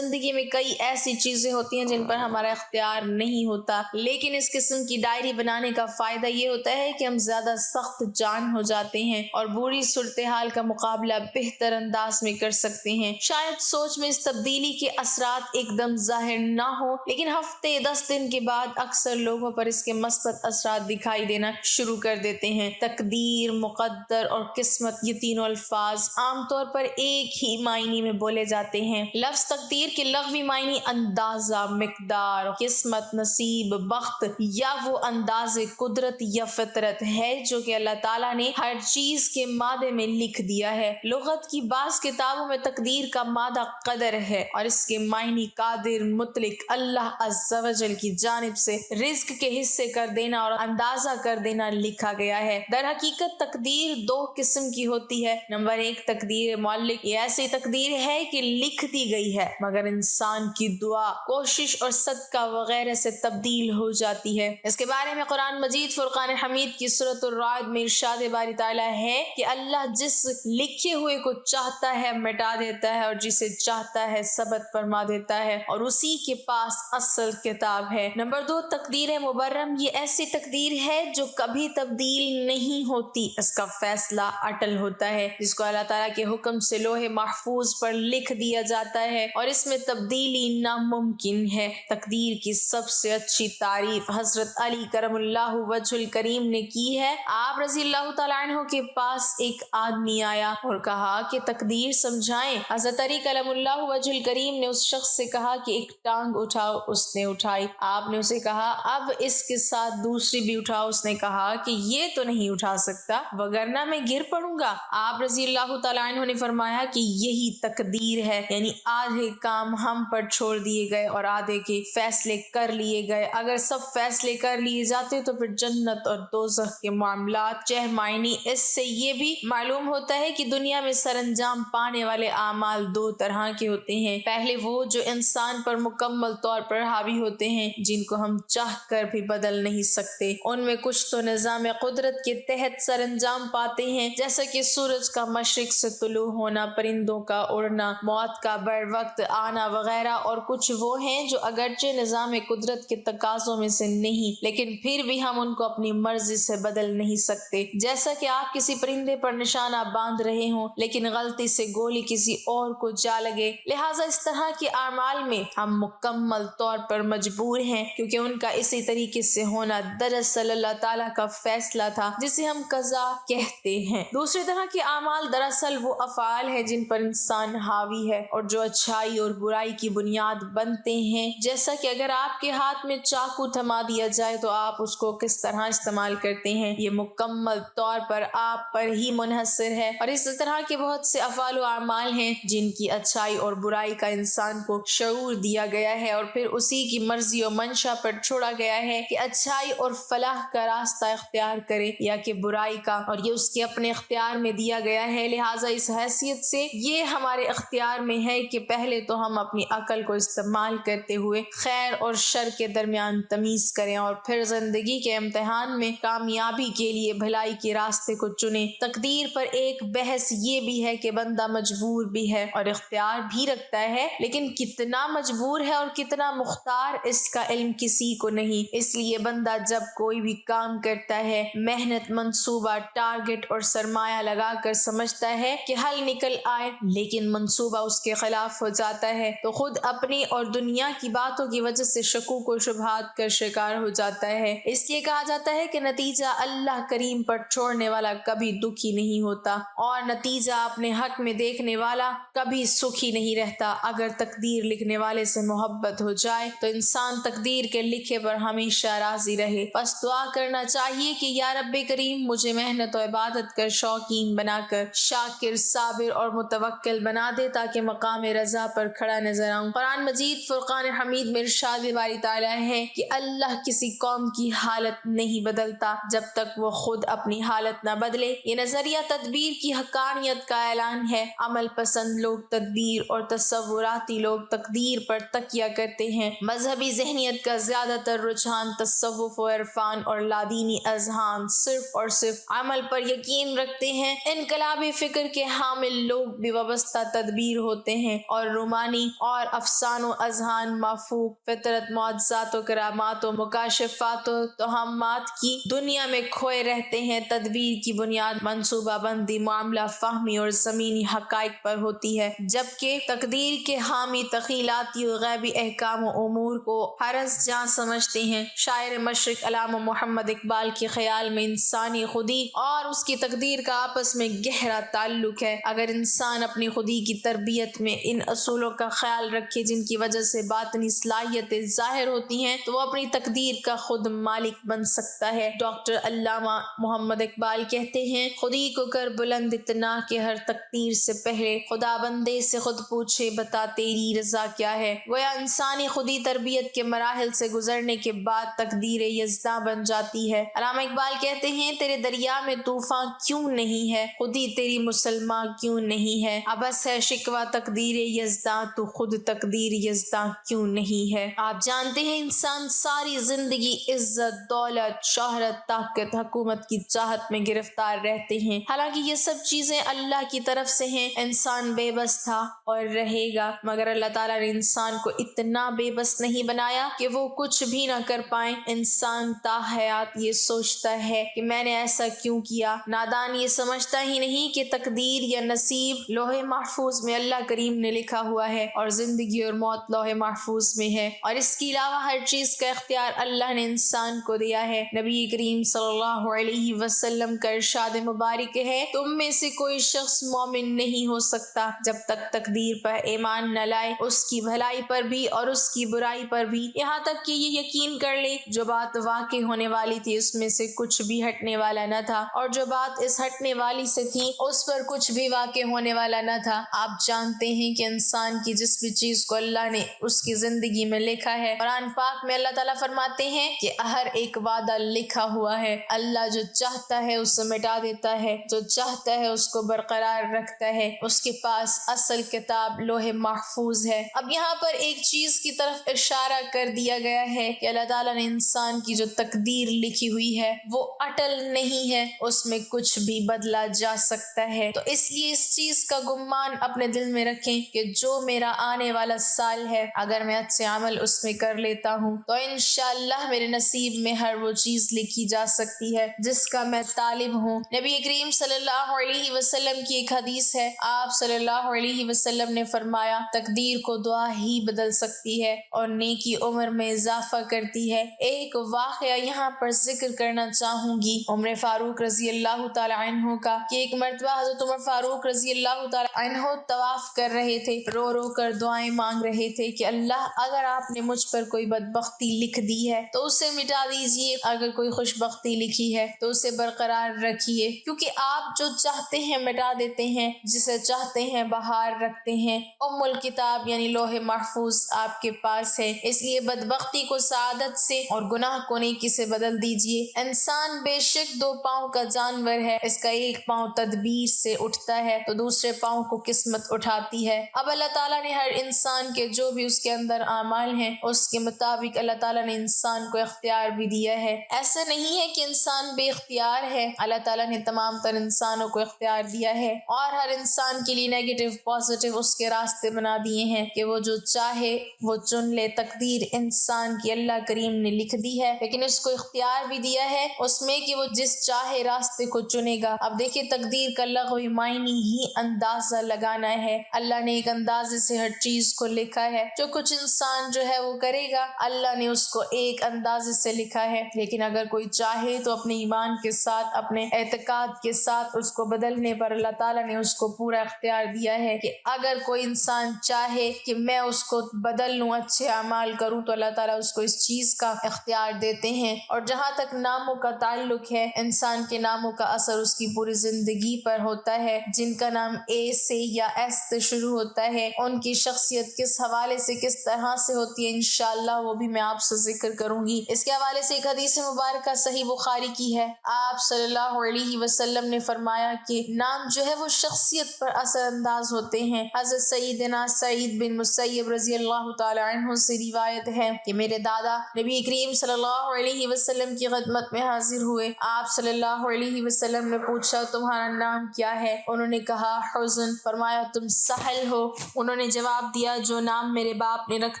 زندگی میں کئی ایسی چیزیں ہوتی ہیں جن پر ہمارا اختیار نہیں ہوتا، لیکن اس قسم کی ڈائری بنانے کا فائدہ یہ ہوتا ہے کہ ہم زیادہ سخت جان ہو جاتے ہیں اور بری صورتحال کا مقابلہ بہتر انداز میں کر سکتے ہیں۔ شاید سوچ میں اس تبدیلی کے اثرات ایک دم ظاہر نہ ہو، لیکن ہفتے 10 دن کے بعد اکثر لوگوں پر اس کے مثبت اثرات دکھائی دینا شروع کر دیتے ہیں۔ تقدیر، مقدر اور قسمت، یہ تینوں الفاظ عام طور پر ایک ہی معنی میں بولے جاتے ہیں۔ لفظ تقدیر کے لغوی معنی اندازہ، مقدار، قسمت، نصیب، بخت یا وہ انداز قدرت یا فطرت ہے جو کہ اللہ تعالیٰ نے ہر چیز کے مادے میں لکھ دیا ہے۔ لغت کی بعض کتابوں میں تقدیر کا مادہ قدر ہے اور اس کے معنی قادر، مطلق، اللہ عز و جل کی جانب سے رزق کے حصے کر دینا اور اندازہ کر دینا لکھا گیا ہے۔ در حقیقت تقدیر دو قسم کی ہوتی ہے۔ نمبر 1 تقدیر معلق، یہ ایسی تقدیر ہے کہ لکھ دی گئی ہے مگر انسان کی دعا، کوشش اور صدقہ وغیرہ سے تبدیل ہو جاتی ہے۔ اس کے بارے میں قرآن مجید فرقان حمید کی سورۃ الرعد میں ارشاد باری تعالیٰ ہے کہ اللہ جس لکھے ہوئے کو چاہتا ہے مٹا دیتا ہے اور جسے چاہتا ہے ثبت فرما دیتا ہے اور اسی کے پاس اصل کتاب ہے۔ نمبر 2 تقدیر مبرم، یہ ایسی تقدیر ہے جو کبھی تبدیل نہیں ہوتی، اس کا فیصلہ اٹل ہوتا ہے، جس کو اللہ تعالیٰ کے حکم سے لوح محفوظ پر لکھ دیا جاتا ہے اور اس میں تبدیلی ناممکن ہے۔ تقدیر کی سب سے اچھی تعریف حضرت علی کرم اللہ وجہ الکریم نے کی ہے۔ آپ رضی اللہ تعالیٰ عنہ کے پاس ایک آدمی آیا اور کہا کہ تقدیر سمجھائیں۔ حضرت علی کرم اللہ وجہ الکریم نے اس شخص سے کہا کہ ایک ٹانگ اٹھاؤ، اس نے اٹھائی۔ آپ نے اسے کہا اب اس کے ساتھ دوسری بھی اٹھاؤ، اس نے کہا کہ یہ تو نہیں اٹھا سکتا وگرنہ میں گر پڑوں گا۔ آپ رضی اللہ تعالیٰ عنہ نے فرمایا کہ یہی تقدیر ہے، یعنی آدھے کام ہم پر چھوڑ دیے گئے اور آدھے کے فیصلے کر لیے گئے۔ اگر سب فیصلے کر لیے جاتے تو پھر جنت اور دوزخ کے معاملات چہ معنی۔ اس سے یہ بھی معلوم ہوتا ہے کہ دنیا میں سر انجام پانے والے اعمال دو طرح کے ہوتے ہیں۔ پہلے وہ جو انسان پر مکمل طور پر حاوی ہوتے ہیں، جن کو ہم چاہ کر بھی بدل نہیں سکتے۔ ان میں کچھ تو نظام قدرت کے تحت سر انجام پاتے ہیں، جیسا کہ سورج کا مشرق سے طلوع ہونا، پرندوں کا اڑنا، موت کا بر وقت آنا وغیرہ، اور کچھ وہ ہیں جو اگرچہ نظام قدرت کے تقاضوں میں سے نہیں، لیکن پھر بھی ہم ان کو اپنی مرضی سے بدل نہیں سکتے۔ جیسا کہ آپ کسی پرندے پر نشانہ باندھ رہے ہوں لیکن غلطی سے گولی کسی اور کو جا لگے، لہٰذا اس طرح کے اعمال میں ہم مکمل طور پر مجبور ہیں، کیونکہ ان کا اسی طریقے سے ہونا دراصل اللہ تعالیٰ کا فیصلہ تھا جسے ہم قضا کہتے ہیں۔ دوسری طرح کے اعمال دراصل وہ افعال ہیں جن پر انسان حاوی ہے اور جو اچھائی اور برائی کی بنیاد بنتے ہیں۔ جیسا کہ اگر آپ کے ہاتھ میں چاقو تھما دیا جائے تو آپ اس کو کس طرح استعمال کرتے ہیں، یہ مکمل طور پر آپ پر ہی منحصر ہے۔ اور اس طرح کے بہت سے افعال و اعمال ہیں جن کی اچھائی اور برائی کا انسان کو شعور دیا گیا ہے اور پھر اسی کی مرضی و منشا پر چھوڑا گیا ہے کہ اچھائی اور فلاح کا راستہ اختیار کرے یا کہ برائی کا، اور یہ اس کے اپنے اختیار میں دیا گیا ہے۔ لہٰذا اس حیثیت سے یہ ہمارے اختیار میں ہے کہ پہلے تو ہم اپنی عقل کو استعمال کرتے ہوئے خیر اور شر کے درمیان تمیز کریں اور پھر زندگی کے امتحان میں کامیابی کے لیے بھلائی کے راستے کو چنیں۔ تقدیر پر ایک بحث یہ بھی ہے کہ بندہ مجبور بھی ہے اور اختیار بھی رکھتا ہے، لیکن کتنا مجبور ہے اور کتنا مختار اس کا علم کسی کو نہیں۔ اس لیے بندہ جب کوئی بھی کام کرتا ہے، محنت، منصوبہ، ٹارگٹ اور سرمایہ لگا کر سمجھتا ہے کہ حل نکل آئے، لیکن منصوبہ اس کے خلاف ہو جاتا ہے تو خود اپنی اور دنیا کی باتوں کی وجہ سے شکوک و شبہات کا شکار ہو جاتا ہے۔ اس لیے کہا جاتا ہے کہ نتیجہ اللہ کریم پر چھوڑنے والا کبھی دکھی نہیں ہوتا اور نتیجہ اپنے حق میں دیکھنے والا کبھی سکھی نہیں رہتا۔ اگر تقدیر لکھنے والے سے محبت ہو جائے تو انسان تقدیر کے لکھے پر ہمیشہ راضی رہے۔ بس دعا کرنا چاہیے کہ یا رب کریم مجھے محنت و عبادت کر شوقین بنا کر شاکر، صابر اور متوکل بنا دے تاکہ مقام رضا پر کھڑا نظر آؤں۔ قرآن مجید فرقان حمید میں ارشاد باری تعالیٰ ہے کہ اللہ کسی قوم کی حالت نہیں بدلتا جب تک وہ خود اپنی حالت نہ بدلے۔ یہ نظریہ تدبیر کی حقانیت کا اعلان ہے۔ عمل پسند لوگ تدبیر اور تصوراتی لوگ تقدیر پر تکیہ کرتے ہیں۔ مذہبی ذہنیت کا زیادہ تر رجحان تصوف و عرفان اور لادینی اذہان صرف اور صرف عمل پر یقین رکھتے ہیں۔ انقلابی فکر کے حامل لوگ بھی وابستہ تدبیر ہوتے ہیں اور رومانی معانی اور افسان و اذہان مفوق فطرت معجزات و کرامات و مکاشفات و توہمات کی دنیا میں کھوئے رہتے ہیں۔ تدبیر کی بنیاد منصوبہ بندی، معاملہ فہمی اور زمینی حقائق پر ہوتی ہے، جبکہ تقدیر کے حامی تخیلاتی و غیبی احکام و امور کو حرص جاں سمجھتے ہیں۔ شاعر مشرق علامہ محمد اقبال کے خیال میں انسانی خودی اور اس کی تقدیر کا آپس میں گہرا تعلق ہے۔ اگر انسان اپنی خودی کی تربیت میں ان اصولوں کا خیال رکھے جن کی وجہ سے باطنی صلاحیتیں ظاہر ہوتی ہیں تو وہ اپنی تقدیر کا خود مالک بن سکتا ہے۔ ڈاکٹر علامہ محمد اقبال کہتے ہیں، خودی کو کر بلند اتنا کہ ہر تقدیر سے پہلے خدا بندے سے خود پوچھے بتا تیری رضا کیا ہے۔ گویا انسانی خودی تربیت کے مراحل سے گزرنے کے بعد تقدیر یزداں بن جاتی ہے۔ علامہ اقبال کہتے ہیں، تیرے دریا میں طوفان کیوں نہیں ہے، خودی تیری مسلماں کیوں نہیں ہے، ابس ہے شکوہ تقدیر یزداں تو خود تقدیر یزداں کیوں نہیں ہے۔ آپ جانتے ہیں انسان ساری زندگی عزت، دولت، شہرت، طاقت، حکومت کی چاہت میں گرفتار رہتے ہیں، حالانکہ یہ سب چیزیں اللہ کی طرف سے ہیں۔ انسان بے بس تھا اور رہے گا، مگر اللہ تعالیٰ نے انسان کو اتنا بے بس نہیں بنایا کہ وہ کچھ بھی نہ کر پائیں۔ انسان تا حیات یہ سوچتا ہے کہ میں نے ایسا کیوں کیا۔ نادان یہ سمجھتا ہی نہیں کہ تقدیر یا نصیب لوح محفوظ میں اللہ کریم نے لکھا ہوا ہے اور زندگی اور موت لوح محفوظ میں ہے، اور اس کے علاوہ ہر چیز کا اختیار اللہ نے انسان کو دیا ہے۔ نبی کریم صلی اللہ علیہ وسلم کا ارشاد مبارک ہے، تم میں سے کوئی شخص مومن نہیں ہو سکتا جب تک تقدیر پر ایمان نہ لائے، اس کی بھلائی پر بھی اور اس کی برائی پر بھی، یہاں تک کہ یہ یقین کر لے جو بات واقع ہونے والی تھی اس میں سے کچھ بھی ہٹنے والا نہ تھا، اور جو بات اس ہٹنے والی سے تھی اس پر کچھ بھی واقع ہونے والا نہ تھا۔ آپ جانتے ہیں کہ انسان کی جس بھی چیز کو اللہ نے اس کی زندگی میں لکھا ہے، قرآن پاک میں اللہ تعالیٰ فرماتے ہیں کہ ہر ایک وعدہ لکھا ہوا ہے۔ اللہ جو چاہتا ہے اسے مٹا دیتا ہے، جو چاہتا ہے اس کو برقرار رکھتا ہے، اس کے پاس اصل کتاب لوح محفوظ ہے۔ اب یہاں پر ایک چیز کی طرف اشارہ کر دیا گیا ہے کہ اللہ تعالیٰ نے انسان کی جو تقدیر لکھی ہوئی ہے وہ اٹل نہیں ہے، اس میں کچھ بھی بدلا جا سکتا ہے۔ تو اس لیے اس چیز کا گمان اپنے دل میں رکھیں کہ جو میرا آنے والا سال ہے اگر میں اچھے عمل اس میں کر لیتا ہوں تو انشاءاللہ میرے نصیب میں ہر وہ چیز لکھی جا سکتی ہے جس کا میں طالب ہوں۔ نبی کریم صلی اللہ علیہ وسلم کی ایک حدیث ہے، آپ صلی اللہ علیہ وسلم نے فرمایا، تقدیر کو دعا ہی بدل سکتی ہے اور نیکی عمر میں اضافہ کرتی ہے۔ ایک واقعہ یہاں پر ذکر کرنا چاہوں گی عمر فاروق رضی اللہ تعالی عنہ کا، کہ ایک مرتبہ حضرت عمر فاروق رضی اللہ تعالی عنہ طواف کر رہے تھے، رو رو کر دعائیں مانگ رہے تھے کہ اللہ اگر آپ نے مجھ پر کوئی بدبختی لکھ دی ہے تو اسے مٹا دیجئے، اگر کوئی خوشبختی لکھی ہے تو اسے برقرار رکھیے، کیونکہ آپ جو چاہتے ہیں مٹا دیتے ہیں، جسے چاہتے ہیں بہار رکھتے ہیں۔ ام الکتاب یعنی لوح محفوظ آپ کے پاس ہے، اس لیے بدبختی کو سعادت سے اور گناہ کو نیکی سے بدل دیجئے۔ انسان بے شک دو پاؤں کا جانور ہے، اس کا ایک پاؤں تدبیر سے اٹھتا ہے تو دوسرے پاؤں کو قسمت اٹھاتی ہے۔ اب اللہ تعالیٰ نے ہر انسان کے جو بھی اس کے اندر اعمال ہیں اس کے مطابق اللہ تعالیٰ نے انسان کو اختیار بھی دیا ہے۔ ایسا نہیں ہے کہ انسان بے اختیار ہے، اللہ تعالیٰ نے تمام تر انسانوں کو اختیار دیا ہے اور ہر انسان کے لیے نیگیٹو پازیٹیو اس کے راستے بنا دیے ہیں کہ وہ جو چاہے وہ چن لے۔ تقدیر انسان کی اللہ کریم نے لکھ دی ہے، لیکن اس کو اختیار بھی دیا ہے اس میں کہ وہ جس چاہے راستے کو چنے گا۔ اب دیکھیں تقدیر کا لغوی معنی ہی اندازہ لگانا ہے۔ اللہ نے ایک اندازے سے ہر چیز کو لکھا ہے، جو کچھ انسان جو ہے وہ کرے گا اللہ نے اس کو ایک اندازے سے لکھا ہے، لیکن اگر کوئی چاہے تو اپنے ایمان کے ساتھ، اپنے اعتقاد کے ساتھ اس کو بدلنے پر اللہ تعالیٰ نے اس کو پورا اختیار دیا ہے کہ اگر کوئی انسان چاہے کہ میں اس کو بدل لوں، اچھے اعمال کروں، تو اللہ تعالیٰ اس کو اس چیز کا اختیار دیتے ہیں۔ اور جہاں تک ناموں کا تعلق ہے، انسان کے ناموں کا اثر اس کی پوری زندگی پر ہوتا ہے۔ جن کا نام اے سے یا ایس سے شروع ہوتا ہے ان کی شخصیت کس حوالے سے کس طرح سے ہوتی ہے انشاءاللہ وہ بھی میں آپ سے ذکر کروں گی۔ اس کے حوالے سے ایک حدیث مبارکہ صحیح بخاری کی ہے، آپ صلی اللہ علیہ وسلم نے فرمایا کہ نام جو ہے وہ شخصیت پر اثر انداز ہوتے ہیں۔ حضرت سیدنا سعید بن مسیب رضی اللہ تعالی عنہ سے روایت ہے کہ میرے دادا نبی کریم صلی اللہ علیہ وسلم کی خدمت میں حاضر ہوئے، آپ صلی اللہ علیہ وسلم نے پوچھا تمہارا نام کیا ہے؟ انہوں نے کہا حزن، فرمایا تم سہل ہو؟ انہوں نے نے جواب دیا جو نام میرے باپ نے رکھ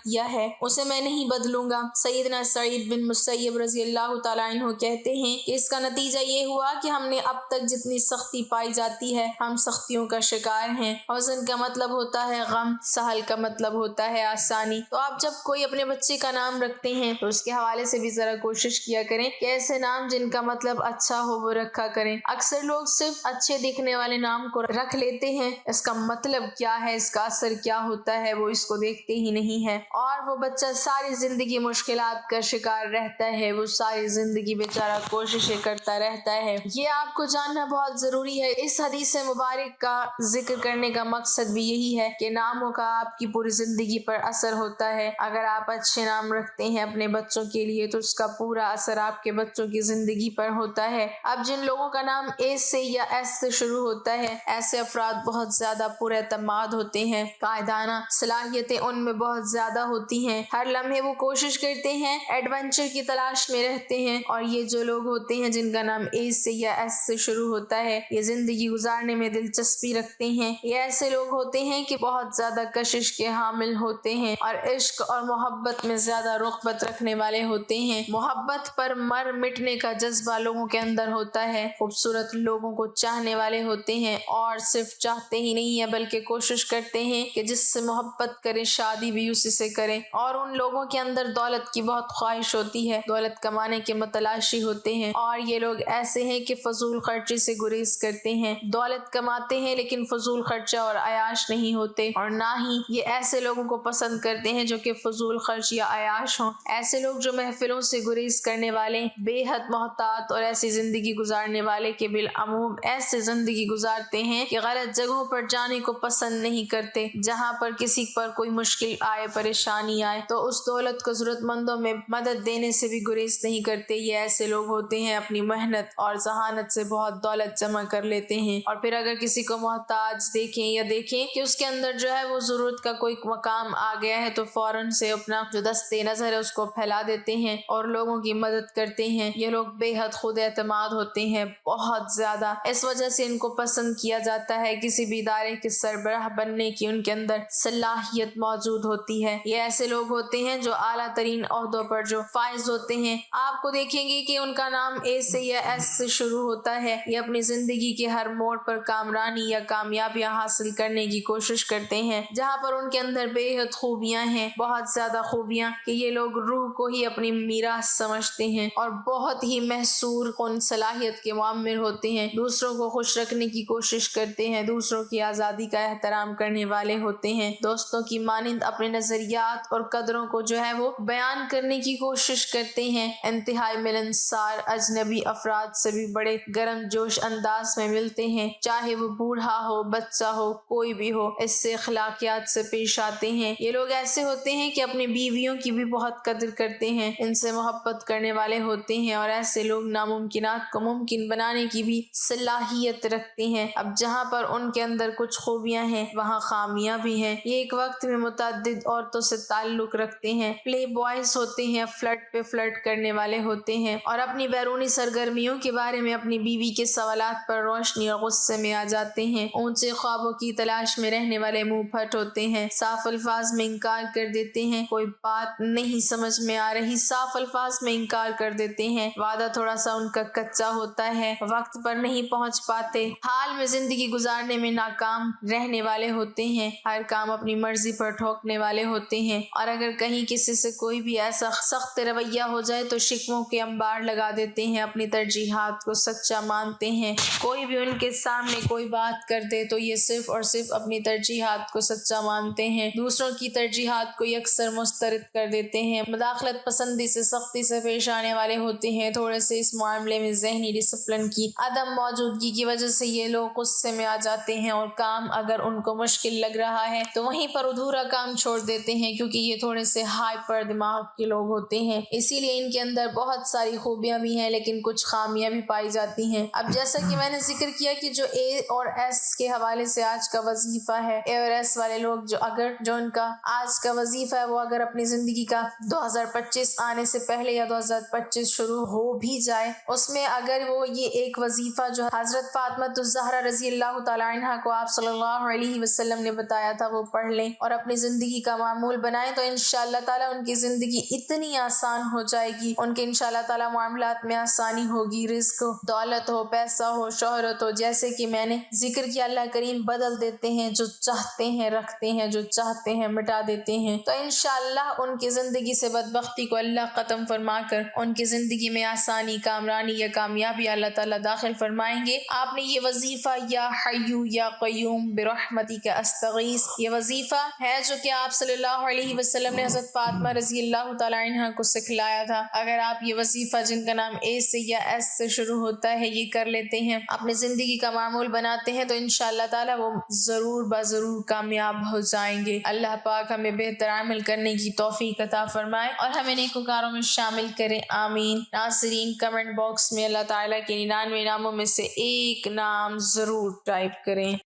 دیا ہے اسے میں نہیں بدلوں گا۔ سیدنا سعید بن مسیب رضی اللہ تعالیٰ عنہ کہتے ہیں کہ اس کا نتیجہ یہ ہوا کہ ہم نے اب تک جتنی سختی پائی جاتی ہے ہم سختیوں کا شکار ہیں۔ حزن کا مطلب ہوتا ہے غم، سہل کا مطلب ہوتا ہے آسانی۔ تو آپ جب کوئی اپنے بچے کا نام رکھتے ہیں تو اس کے حوالے سے بھی ذرا کوشش کیا کریں کہ ایسے نام جن کا مطلب اچھا ہو وہ رکھا کریں۔ اکثر لوگ صرف اچھے دکھنے والے نام کو رکھ لیتے ہیں، اس کا مطلب کیا ہے، اس کا اثر کیا ہوتا ہے وہ اس کو دیکھتے ہی نہیں ہے، اور وہ بچہ ساری زندگی مشکلات کا شکار رہتا ہے، وہ ساری زندگی بیچارہ کوششیں کرتا رہتا ہے۔ یہ آپ کو جاننا بہت ضروری ہے۔ اس حدیث مبارک کا ذکر کرنے کا مقصد بھی یہی ہے کہ ناموں کا آپ کی پوری زندگی پر اثر ہوتا ہے۔ اگر آپ اچھے نام رکھتے ہیں اپنے بچوں کے لیے تو اس کا پورا اثر آپ کے بچوں کی زندگی پر ہوتا ہے۔ اب جن لوگوں کا نام اے سے یا ایس سے شروع ہوتا ہے ایسے افراد بہت زیادہ پر اعتماد ہوتے ہیں، قائدانہ صلاحیتیں ان میں بہت زیادہ ہوتی ہیں، ہر لمحے وہ کوشش کرتے ہیں، ایڈونچر کی تلاش میں رہتے ہیں۔ اور یہ جو لوگ ہوتے ہیں جن کا نام اے سے یا ایس سے شروع ہوتا ہے یہ زندگی گزارنے میں دلچسپی رکھتے ہیں، یہ ایسے لوگ ہوتے ہیں کہ بہت زیادہ کشش کے حامل ہوتے ہیں اور عشق اور محبت میں زیادہ رغبت رکھنے والے ہوتے ہیں۔ محبت پر مر مٹنے کا جذبہ لوگوں کے اندر ہوتا ہے، خوبصورت لوگوں کو چاہنے والے ہوتے ہیں اور صرف چاہتے ہی نہیں ہیں بلکہ کوشش کرتے ہیں کہ جس سے محبت کریں شادی بھی اسی سے کریں۔ اور ان لوگوں کے اندر دولت کی بہت خواہش ہوتی ہے، دولت کمانے کے متلاشی ہوتے ہیں، اور یہ لوگ ایسے ہیں کہ فضول خرچی سے گریز کرتے ہیں، دولت کماتے ہیں لیکن فضول خرچہ اور عیاش نہیں ہوتے، اور نہ ہی یہ ایسے لوگوں کو پسند کرتے ہیں جو کہ فضول خرچ یا عیاش ہوں۔ ایسے لوگ جو محفلوں سے گریز کرنے والے، بے حد محتاط اور ایسی زندگی گزارنے والے کے بالعموم ایسے زندگی گزارتے ہیں کہ غلط جگہوں پر جانے کو پسند نہیں کرتے، جہاں پر کسی پر کوئی مشکل آئے، پریشانی آئے تو اس دولت کو ضرورت مندوں میں مدد دینے سے بھی گریز نہیں کرتے۔ یہ ایسے لوگ ہوتے ہیں اپنی محنت اور ذہانت سے بہت دولت جمع کر لیتے ہیں، اور پھر اگر کسی کو محتاج دیکھیں یا دیکھیں کہ اس کے اندر جو ہے وہ ضرورت کا کوئی مقام آ گیا ہے تو فوراً سے اپنا جو دستے نظر ہے اس کو پھیلا دیتے ہیں اور لوگوں کی مدد کرتے ہیں۔ یہ لوگ بے حد خود اعتماد ہوتے ہیں، بہت زیادہ، اس وجہ سے ان کو پسند کیا جاتا ہے، کسی بھی ادارے کے سربراہ بننے کی ان کے اندر صلاحیت موجود ہوتی ہے۔ یہ ایسے لوگ ہوتے ہیں جو اعلیٰ ترین عہدوں پر جو فائز ہوتے ہیں، آپ کو دیکھیں گے کہ ان کا نام اے سے یا ایس سے شروع ہوتا ہے، یہ اپنی زندگی کے ہر موڑ پر کامرانی یا کامیابیاں حاصل کرنے کی کوشش کرتے ہیں، جہاں پر ان کے اندر بے حد خوبیاں ہیں، بہت زیادہ خوبیاں کہ یہ لوگ روح کو ہی اپنی میراث سمجھتے ہیں اور بہت ہی محصور کن صلاحیت کے معمر ہوتے ہیں، دوسروں کو خوش رکھنے کی کوشش کرتے ہیں، دوسروں کی آزادی کا احترام کرنے والے ہوتے ہیں، دوستوں کی مانند اپنے نظریات اور قدروں کو جو ہے وہ بیان کرنے کی کوشش کرتے ہیں، انتہائی ملنسار اجنبی افراد سے بھی بڑے گرم جوش انداز میں ملتے ہیں، چاہے وہ بوڑھا ہو، بچہ ہو، کوئی بھی ہو، اس سے اخلاقیات سے پیش آتے ہیں۔ یہ لوگ ایسے ہوتے ہیں کہ اپنی بیویوں کی بھی بہت قدر کرتے ہیں، ان سے محبت کرنے والے ہوتے ہیں، اور ایسے لوگ ناممکنات کو ممکن بنانے کی بھی صلاحیت رکھتے ہیں۔ اب جہاں پر ان کے اندر کچھ خوبیاں ہیں وہاں خامیاں بھی ہیں۔ یہ ایک وقت میں متعدد عورتوں سے تعلق رکھتے ہیں، پلے بوائز ہوتے ہیں، فلرٹ پہ فلرٹ کرنے والے ہوتے ہیں، اور اپنی بیرونی سرگرمیوں کے بارے میں اپنی بیوی کے سوالات پر روشنی اور غصے میں آ جاتے ہیں، اونچے خوابوں کی تلاش میں رہنے والے منہ پھٹ ہوتے ہیں، صاف الفاظ میں انکار کر دیتے ہیں، کوئی بات نہیں سمجھ میں آ رہی صاف الفاظ میں انکار کر دیتے ہیں، وعدہ تھوڑا سا ان کا کچا ہوتا ہے، وقت پر نہیں پہنچ پاتے، حال میں زندگی گزارنے میں ناکام رہنے والے ہوتے ہیں، ہر کام اپنی مرضی پر ٹھوکنے والے ہوتے ہیں، اور اگر کہیں کسی سے کوئی بھی ایسا سخت رویہ ہو جائے تو شکووں کے انبار لگا دیتے ہیں، اپنی ترجیحات کو سچا مانتے ہیں، کوئی بھی ان کے سامنے کوئی بات کر دے تو یہ صرف اور صرف اپنی ترجیحات کو سچا مانتے ہیں، دوسروں کی ترجیحات کو یکسر مسترد کر دیتے ہیں، مداخلت پسندی سے سختی سے پیش آنے والے ہوتے ہیں، تھوڑے سے اس معاملے میں ذہنی ڈسپلن کی عدم موجودگی کی وجہ سے یہ لوگ غصے میں آ جاتے ہیں، اور کام اگر ان کو مشکل لگ رہا ہے تو وہیں پر ادھورا کام چھوڑ دیتے ہیں، کیونکہ یہ تھوڑے سے ہائپر دماغ کے لوگ ہوتے ہیں، اسی لیے ان کے اندر بہت ساری خوبیاں بھی ہیں لیکن کچھ خامیاں بھی پائی جاتی ہیں۔ اب جیسا کہ میں نے ذکر کیا کہ جو اے اور ایس کے حوالے سے آج کا وظیفہ ہے، اے اور ایس والے لوگ جو ان کا آج کا وظیفہ ہے وہ اگر اپنی زندگی کا 2025 آنے سے پہلے یا 2025 شروع ہو بھی جائے، اس میں اگر وہ یہ ایک وظیفہ جو حضرت فاطمہ الزہرا رضی اللہ تعالی عنہا کو آپ صلی اللہ علیہ وسلم نے بتایا بتایا تھا وہ پڑھ لیں اور اپنی زندگی کا معمول بنائیں تو انشاءاللہ تعالیٰ ان کی زندگی اتنی آسان ہو جائے گی، ان کے انشاءاللہ تعالیٰ معاملات میں آسانی ہوگی، رزق ہو، دولت ہو، پیسہ ہو، شہرت ہو، جیسے کہ میں نے ذکر کیا اللہ کریم بدل دیتے ہیں، جو چاہتے ہیں رکھتے ہیں، جو چاہتے ہیں مٹا دیتے ہیں۔ تو انشاءاللہ ان کی زندگی سے بدبختی کو اللہ ختم فرما کر ان کی زندگی میں آسانی، کامرانی یا کامیابی اللہ تعالیٰ داخل فرمائیں گے۔ آپ نے یہ وظیفہ یا حیو یا قیوم برحمتک استغیث، یہ وظیفہ ہے جو کہ آپ صلی اللہ علیہ وسلم نے حضرت فاطمہ رضی اللہ تعالیٰ عنہ کو سکھلایا تھا۔ اگر آپ یہ وظیفہ جن کا نام اے سے یا ایس سے شروع ہوتا ہے یہ کر لیتے ہیں، اپنی زندگی کا معمول بناتے ہیں تو انشاءاللہ تعالیٰ وہ ضرور ضرور کامیاب ہو جائیں گے۔ اللہ پاک ہمیں بہتر عمل کرنے کی توفیق عطا فرمائے اور ہمیں نیکوکاروں میں شامل کریں، آمین۔ ناظرین کمنٹ باکس میں اللہ تعالیٰ کے 99 ناموں میں سے ایک نام ضرور ٹائپ کریں۔